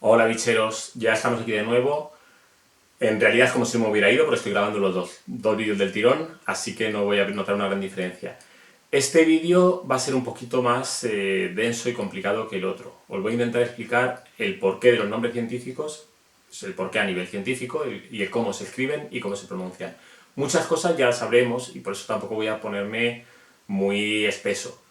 Hola bicheros, ya estamos aquí de nuevo. En realidad es como si me hubiera ido, pero estoy grabando los dos vídeos del tirón, así que no voy a notar una gran diferencia. Este vídeo va a ser un poquito más denso y complicado que el otro. Os voy a intentar explicar el porqué de los nombres científicos, el porqué a nivel científico y el cómo se escriben y cómo se pronuncian. Muchas cosas ya las sabremos y por eso tampoco voy a ponerme muy espeso.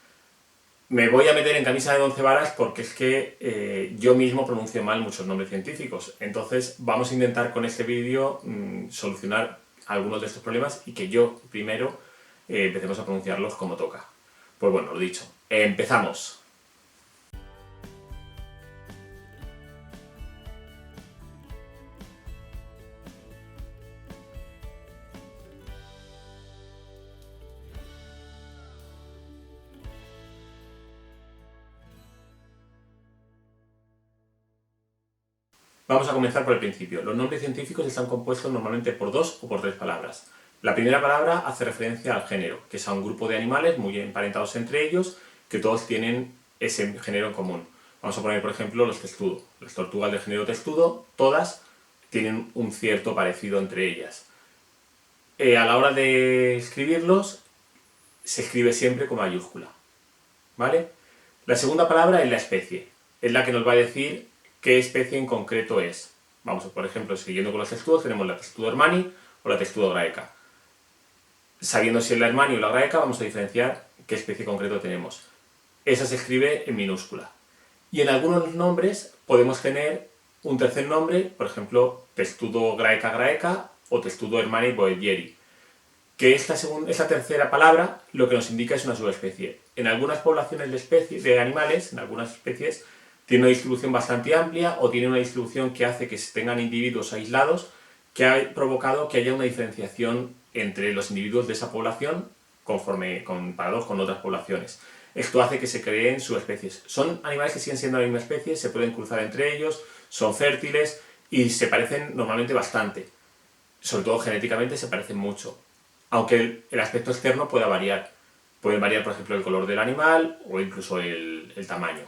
Me voy a meter en camisa de 11 varas porque es que yo mismo pronuncio mal muchos nombres científicos. Entonces vamos a intentar con este vídeo solucionar algunos de estos problemas y que yo primero empecemos a pronunciarlos como toca. Pues bueno, lo dicho, empezamos. Vamos a comenzar por el principio. Los nombres científicos están compuestos normalmente por dos o por tres palabras. La primera palabra hace referencia al género, que es a un grupo de animales muy emparentados entre ellos, que todos tienen ese género en común. Vamos a poner, por ejemplo, los testudo. Las tortugas del género testudo, todas tienen un cierto parecido entre ellas. A la hora de escribirlos, se escribe siempre con mayúscula, ¿vale? La segunda palabra es la especie, es la que nos va a decir qué especie en concreto es. Vamos, por ejemplo, siguiendo con los testudos, tenemos la testudo hermani o la testudo graeca. Sabiendo si es la hermani o la graeca, vamos a diferenciar qué especie en concreto tenemos. Esa se escribe en minúscula. Y en algunos nombres podemos tener un tercer nombre, por ejemplo, testudo graeca graeca o testudo hermani boevieri. Que esta tercera palabra lo que nos indica es una subespecie. En algunas poblaciones de animales, en algunas especies, tiene una distribución bastante amplia o tiene una distribución que hace que se tengan individuos aislados que ha provocado que haya una diferenciación entre los individuos de esa población comparados con otras poblaciones. Esto hace que se creen subespecies. Son animales que siguen siendo la misma especie, se pueden cruzar entre ellos, son fértiles y se parecen normalmente bastante. Sobre todo genéticamente se parecen mucho. Aunque el aspecto externo pueda variar. Puede variar, por ejemplo, el color del animal o incluso el tamaño.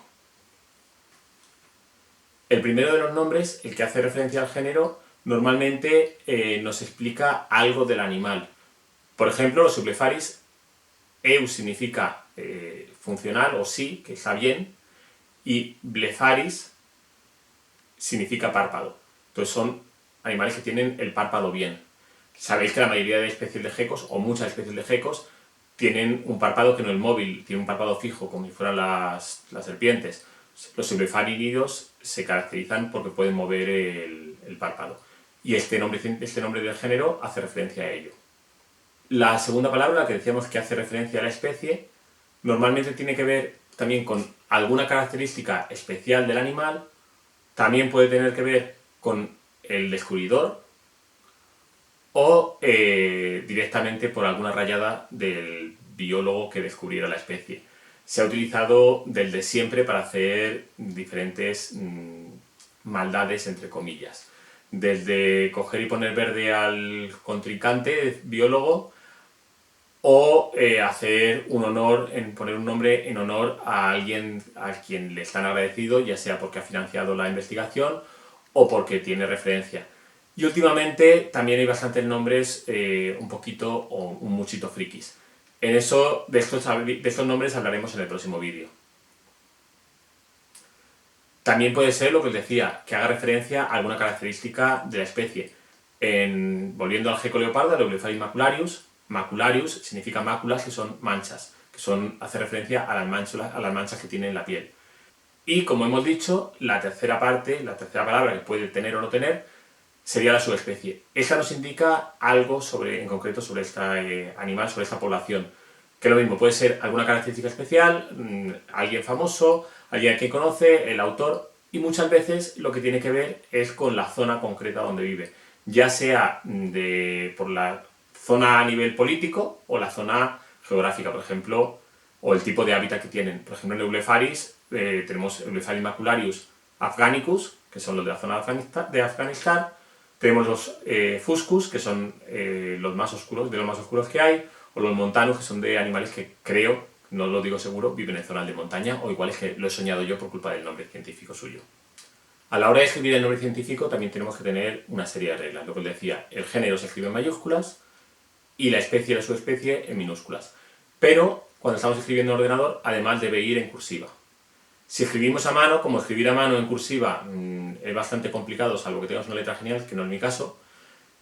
El primero de los nombres, el que hace referencia al género, normalmente nos explica algo del animal. Por ejemplo, los sublefaris, eu significa funcional o sí, que está bien, y blefaris significa párpado. Entonces son animales que tienen el párpado bien. Sabéis que la mayoría de especies de gecos, o muchas especies de gecos, tienen un párpado que no es móvil, tiene un párpado fijo, como si fueran las serpientes. Los sublefarídeos se caracterizan porque pueden mover el párpado. Y este nombre del género hace referencia a ello. La segunda palabra, la que decíamos que hace referencia a la especie, normalmente tiene que ver también con alguna característica especial del animal, también puede tener que ver con el descubridor o directamente por alguna rayada del biólogo que descubriera la especie. Se ha utilizado desde siempre para hacer diferentes maldades, entre comillas. Desde coger y poner verde al contrincante biólogo o hacer un honor, poner un nombre en honor a alguien a quien le están agradecidos, ya sea porque ha financiado la investigación o porque tiene referencia. Y últimamente también hay bastantes nombres un poquito o un muchito frikis. De estos nombres hablaremos en el próximo vídeo. También puede ser lo que os decía, que haga referencia a alguna característica de la especie. Volviendo al gecko leopardo, el Eublepharis macularius, macularius significa máculas, que son manchas, hace referencia a las manchas que tiene en la piel. Y como hemos dicho, la tercera palabra que puede tener o no tener, sería la subespecie. Esta nos indica algo en concreto sobre este animal, sobre esta población. Que lo mismo, puede ser alguna característica especial, alguien famoso, alguien que conoce, el autor, y muchas veces lo que tiene que ver es con la zona concreta donde vive, ya sea por la zona a nivel político o la zona geográfica, por ejemplo, o el tipo de hábitat que tienen. Por ejemplo, en Eublepharis tenemos Eublepharis macularius afghanicus, que son los de la zona de Afganistán. Tenemos los fuscus, que son los más oscuros que hay, o los montanus, que son de animales que creo, no lo digo seguro, viven en zonas de montaña, o igual es que lo he soñado yo por culpa del nombre científico suyo. A la hora de escribir el nombre científico también tenemos que tener una serie de reglas. Lo que os decía, el género se escribe en mayúsculas y la especie o la subespecie en minúsculas. Pero cuando estamos escribiendo en ordenador, además debe ir en cursiva. Si escribimos a mano, como escribir a mano en cursiva es bastante complicado, salvo que tengas una letra genial, que no es mi caso,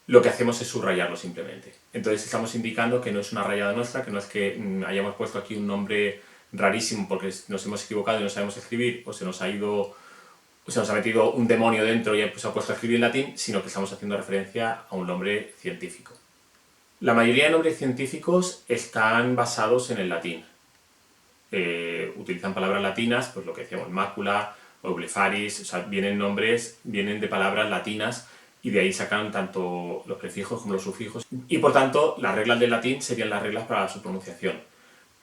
lo que hacemos es subrayarlo simplemente. Entonces estamos indicando que no es una rayada nuestra, que no es que hayamos puesto aquí un nombre rarísimo porque nos hemos equivocado y no sabemos escribir, o se nos ha metido un demonio dentro y se ha puesto a escribir en latín, sino que estamos haciendo referencia a un nombre científico. La mayoría de nombres científicos están basados en el latín. Utilizan palabras latinas, pues lo que decíamos, mácula, eublefaris, o sea, vienen de palabras latinas y de ahí sacan tanto los prefijos como los sufijos. Y por tanto, las reglas del latín serían las reglas para su pronunciación.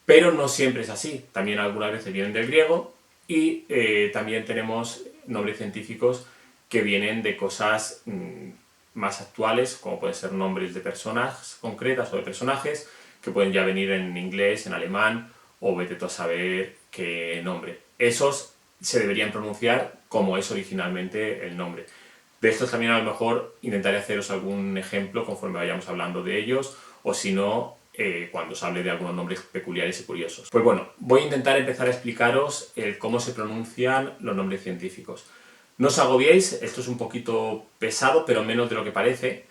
Pero no siempre es así. También algunas veces vienen del griego y también tenemos nombres científicos que vienen de cosas más actuales, como pueden ser nombres de personas concretas o de personajes, que pueden ya venir en inglés, en alemán, o vete tú a saber qué nombre. Esos se deberían pronunciar como es originalmente el nombre. De estos también a lo mejor intentaré haceros algún ejemplo conforme vayamos hablando de ellos, o si no, cuando os hable de algunos nombres peculiares y curiosos. Pues bueno, voy a intentar empezar a explicaros cómo se pronuncian los nombres científicos. No os agobiéis, esto es un poquito pesado, pero menos de lo que parece,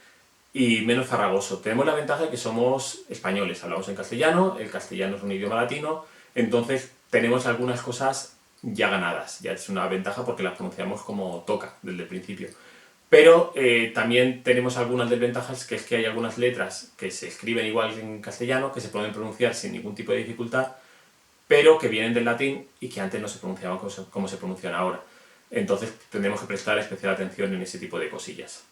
y menos farragoso. Tenemos la ventaja de que somos españoles, hablamos en castellano, el castellano es un idioma latino, entonces tenemos algunas cosas ya ganadas, ya es una ventaja porque las pronunciamos como toca desde el principio. Pero también tenemos algunas desventajas, que es que hay algunas letras que se escriben igual que en castellano, que se pueden pronunciar sin ningún tipo de dificultad, pero que vienen del latín y que antes no se pronunciaban como se pronuncian ahora. Entonces tendremos que prestar especial atención en ese tipo de cosillas.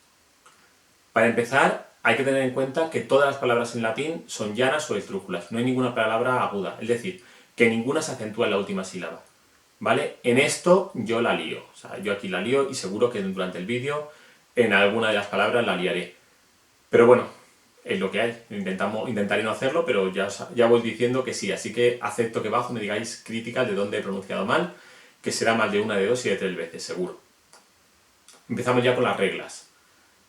Para empezar, hay que tener en cuenta que todas las palabras en latín son llanas o esdrújulas, no hay ninguna palabra aguda, es decir, que ninguna se acentúa en la última sílaba. ¿Vale? En esto yo la lío, o sea, yo aquí la lío y seguro que durante el vídeo en alguna de las palabras la liaré. Pero bueno, es lo que hay, intentaré no hacerlo, pero ya voy diciendo que sí, así que acepto que abajo me digáis críticas de dónde he pronunciado mal, que será más de una, de dos y de tres veces, seguro. Empezamos ya con las reglas.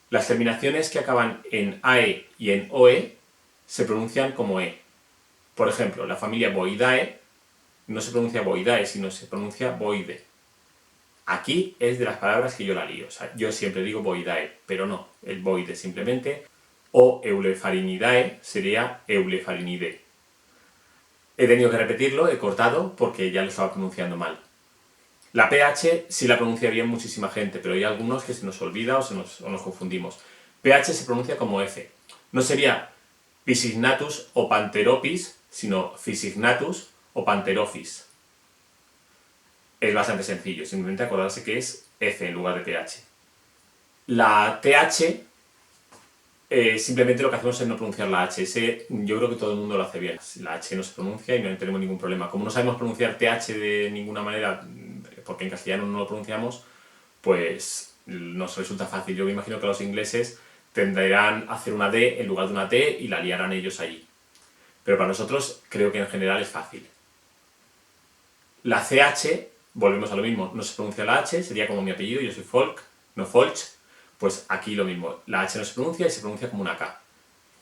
Las terminaciones que acaban en AE y en OE se pronuncian como E. Por ejemplo, la familia Boidae no se pronuncia Boidae, sino se pronuncia Boide. Aquí es de las palabras que yo la lío. O sea, yo siempre digo Boidae, pero no, el Boide simplemente. O Eulefarinidae sería Eulefarinide. He tenido que repetirlo, he cortado, porque ya lo estaba pronunciando mal. La PH sí la pronuncia bien muchísima gente, pero hay algunos que se nos olvida o nos confundimos. PH se pronuncia como F. No sería Pisignatus o Panteropis, sino Fisignatus o Panterophis. Es bastante sencillo, simplemente acordarse que es F en lugar de PH. La TH, simplemente lo que hacemos es no pronunciar la H. Yo creo que todo el mundo lo hace bien. La H no se pronuncia y no tenemos ningún problema. Como no sabemos pronunciar TH de ninguna manera, porque en castellano no lo pronunciamos, pues nos resulta fácil. Yo me imagino que los ingleses tenderán a hacer una D en lugar de una T y la liarán ellos allí. Pero para nosotros creo que en general es fácil. La CH, volvemos a lo mismo, no se pronuncia la H, sería como mi apellido, yo soy Folk, no Folch, pues aquí lo mismo, la H no se pronuncia y se pronuncia como una K.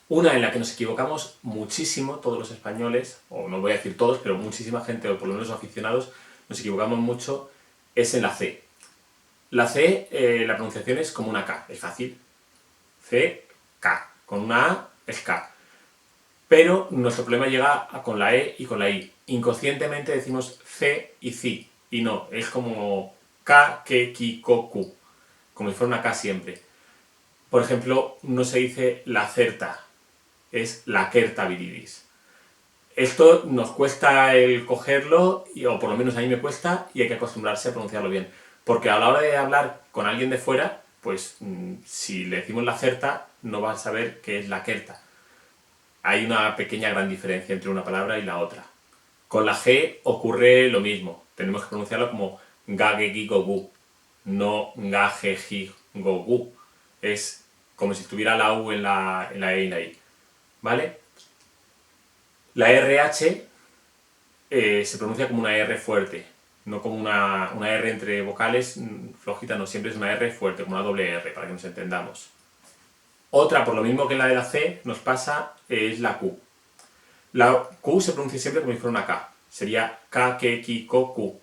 Una en la que nos equivocamos muchísimo todos los españoles, o no voy a decir todos, pero muchísima gente, o por lo menos los aficionados, nos equivocamos mucho, es en la C. La C, la pronunciación es como una K, es fácil. C, K, con una A es K. Pero nuestro problema llega con la E y con la I. Inconscientemente decimos C y CI, y no, es como K, Ke, Ki, Ko, Ku, como si fuera una K siempre. Por ejemplo, no se dice la certa, es la querta viridis. Esto nos cuesta el cogerlo, o por lo menos a mí me cuesta, y hay que acostumbrarse a pronunciarlo bien. Porque a la hora de hablar con alguien de fuera, pues si le decimos la certa, no va a saber qué es la querta. Hay una pequeña gran diferencia entre una palabra y la otra. Con la G ocurre lo mismo. Tenemos que pronunciarlo como ga-ge-gi-go-gu, no ga-ge-gi-go-gu. Es como si estuviera la U en la E y la I. ¿Vale? La RH se pronuncia como una R fuerte. no como una R entre vocales flojita, no, siempre es una R fuerte, como una doble R, para que nos entendamos. Otra, por lo mismo que la de la C, nos pasa, es la Q. La Q se pronuncia siempre como si fuera una K. Sería K, K, Ki, Ko, Q.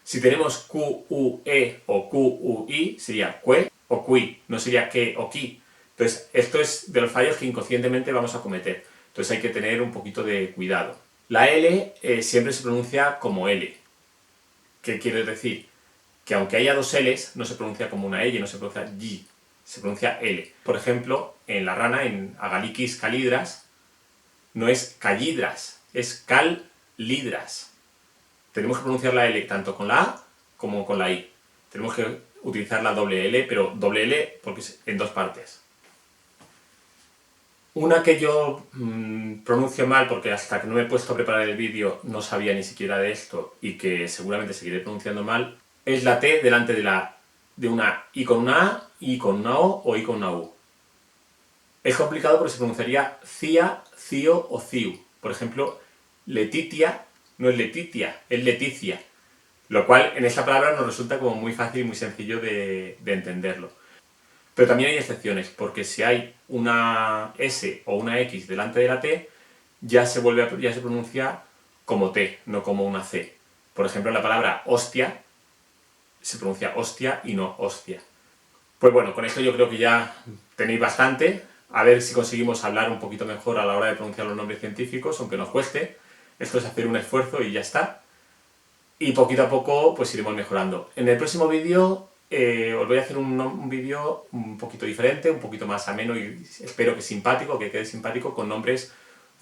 Si tenemos Q, U, E o Q, U, I, sería Cue o Qui, no sería Que o Ki. Entonces, esto es de los fallos que inconscientemente vamos a cometer. Entonces hay que tener un poquito de cuidado. La L siempre se pronuncia como L. ¿Qué quiere decir? Que aunque haya dos L's, no se pronuncia como una L, no se pronuncia Y, se pronuncia L. Por ejemplo, en la rana, en Agalikis calidras, no es callidras, es calidras. Tenemos que pronunciar la L tanto con la A como con la I. Tenemos que utilizar la doble L, pero doble L porque es en dos partes. Una que yo pronuncio mal, porque hasta que no me he puesto a preparar el vídeo no sabía ni siquiera de esto y que seguramente seguiré pronunciando mal, es la T delante de una I con una A, I con una O I con una U. Es complicado porque se pronunciaría Cia, Cio o Ciu. Por ejemplo, Letitia no es Letitia, es Leticia. Lo cual en esta palabra nos resulta como muy fácil y muy sencillo de entenderlo. Pero también hay excepciones, porque si hay una S o una X delante de la T, ya se pronuncia como T, no como una C. Por ejemplo, la palabra hostia se pronuncia hostia y no hostia. Pues bueno, con esto yo creo que ya tenéis bastante. A ver si conseguimos hablar un poquito mejor a la hora de pronunciar los nombres científicos, aunque nos cueste. Esto es hacer un esfuerzo y ya está. Y poquito a poco pues iremos mejorando. En el próximo vídeo os voy a hacer un vídeo un poquito diferente, un poquito más ameno y espero que simpático, que quede simpático, con nombres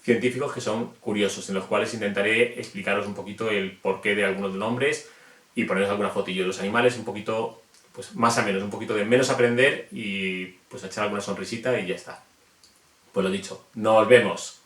científicos que son curiosos, en los cuales intentaré explicaros un poquito el porqué de algunos nombres y poneros alguna fotillo de los animales, un poquito pues más a menos, un poquito de menos aprender y pues echar alguna sonrisita y ya está. Pues lo dicho, nos vemos.